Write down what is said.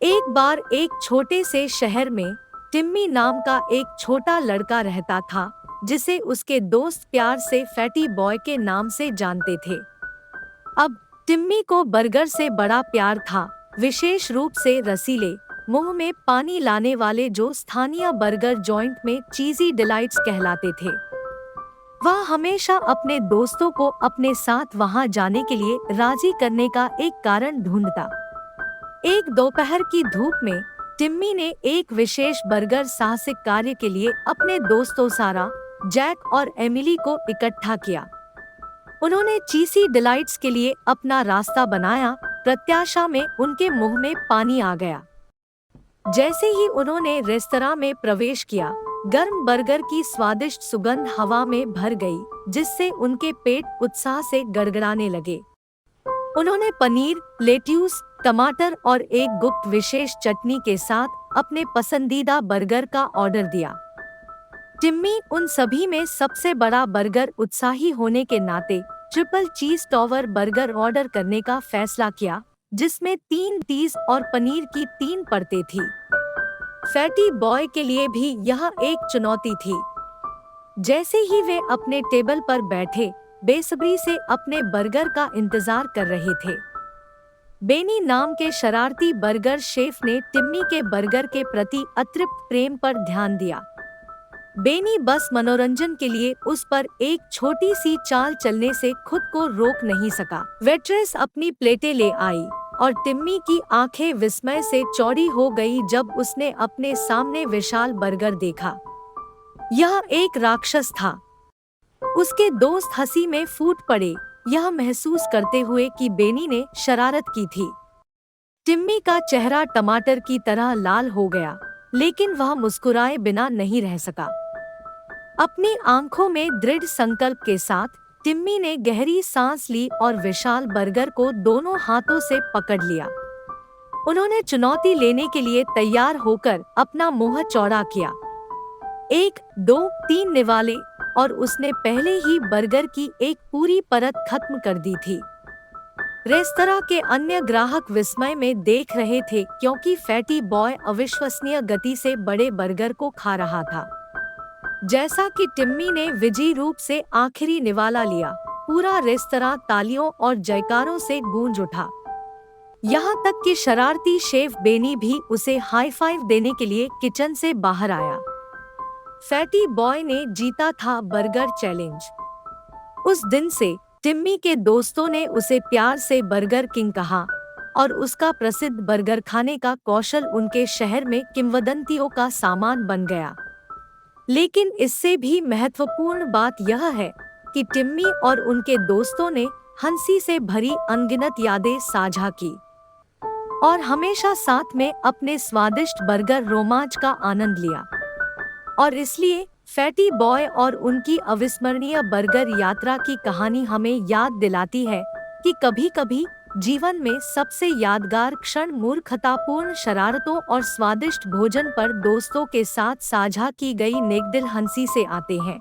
एक बार एक छोटे से शहर में टिम्मी नाम का एक छोटा लड़का रहता था, जिसे उसके दोस्त प्यार से फैटी बॉय के नाम से जानते थे। अब टिम्मी को बर्गर से बड़ा प्यार था, विशेष रूप से रसीले, मुंह में पानी लाने वाले जो स्थानीय बर्गर जॉइंट में चीजी डिलाइट्स कहलाते थे। वह हमेशा अपने दोस्तों को अपने साथ वहां जाने के लिए राजी करने का एक कारण ढूंढता। एक दोपहर की धूप में टिम्मी ने एक विशेष बर्गर साहसिक कार्य के लिए अपने दोस्तों सारा, जैक और एमिली को इकट्ठा किया। उन्होंने चीसी डिलाइट्स के लिए अपना रास्ता बनाया, प्रत्याशा में उनके मुंह में पानी आ गया। जैसे ही उन्होंने रेस्तरां में प्रवेश किया, गर्म बर्गर की स्वादिष्ट सुगंध हवा में भर गई, जिससे उनके पेट उत्साह से गड़गड़ाने लगे। उन्होंने पनीर, लेट्यूस, टमाटर और एक गुप्त विशेष चटनी के साथ अपने पसंदीदा बर्गर का ऑर्डर दिया। टिम्मी उन सभी में सबसे बड़ा बर्गर उत्साही होने के नाते ट्रिपल चीज टॉवर बर्गर ऑर्डर करने का फैसला किया, जिसमें 3 चीज और पनीर की 3 परतें थी। फैटी बॉय के लिए भी यह एक चुनौती थी। जैसे ही वे अपने टेबल पर बैठे, बेसब्री से अपने बर्गर का इंतजार कर रहे थे। बेनी नाम के शरारती बर्गर शेफ ने टिम्मी के बर्गर के प्रति अतृप्त प्रेम पर ध्यान दिया। बेनी बस मनोरंजन के लिए उस पर एक छोटी सी चाल चलने से खुद को रोक नहीं सका। वेट्रेस अपनी प्लेटें ले आई और टिम्मी की आंखें विस्मय से चौड़ी हो गई जब उसने अपने सामने विशाल बर्गर देखा। यह एक राक्षस था। उसके दोस्त हंसी में फूट पड़े, यह महसूस करते हुए कि बेनी ने शरारत की थी। टिम्मी का चेहरा टमाटर की तरह लाल हो गया, लेकिन वह मुस्कुराए बिना नहीं रह सका। अपनी आंखों में दृढ़ संकल्प के साथ टिम्मी ने गहरी सांस ली और विशाल बर्गर को दोनों हाथों से पकड़ लिया। उन्होंने चुनौती लेने के लिए तैयार होकर अपना मुंह चौड़ा किया। 1, 2, 3 निवाले, और उसने पहले ही बर्गर की एक पूरी परत खत्म कर दी थी। रेस्तरां के अन्य ग्राहक विस्मय में देख रहे थे, क्योंकि फैटी बॉय अविश्वसनीय गति से बड़े बर्गर को खा रहा था। जैसा कि टिम्मी ने विजयी रूप से आखिरी निवाला लिया, पूरा रेस्तरां तालियों और जयकारों से गूंज उठा। यहाँ तक कि शरारती शेफ बेनी भी उसे हाई फाइव देने के लिए किचन से बाहर आया। फैटी बॉय ने जीता था बर्गर चैलेंज। उस दिन से टिम्मी के दोस्तों ने उसे प्यार से बर्गर किंग कहा और उसका प्रसिद्ध बर्गर खाने का कौशल उनके शहर में किंवदंतियों का सामान बन गया। लेकिन इससे भी महत्वपूर्ण बात यह है कि टिम्मी और उनके दोस्तों ने हंसी से भरी अनगिनत यादें साझा की और हमेशा साथ में अपने स्वादिष्ट बर्गर रोमांच का आनंद लिया। और इसलिए फैटी बॉय और उनकी अविस्मरणीय बर्गर यात्रा की कहानी हमें याद दिलाती है कि कभी-कभी जीवन में सबसे यादगार क्षण मूर्खतापूर्ण शरारतों और स्वादिष्ट भोजन पर दोस्तों के साथ साझा की गई नेकदिल हंसी से आते हैं।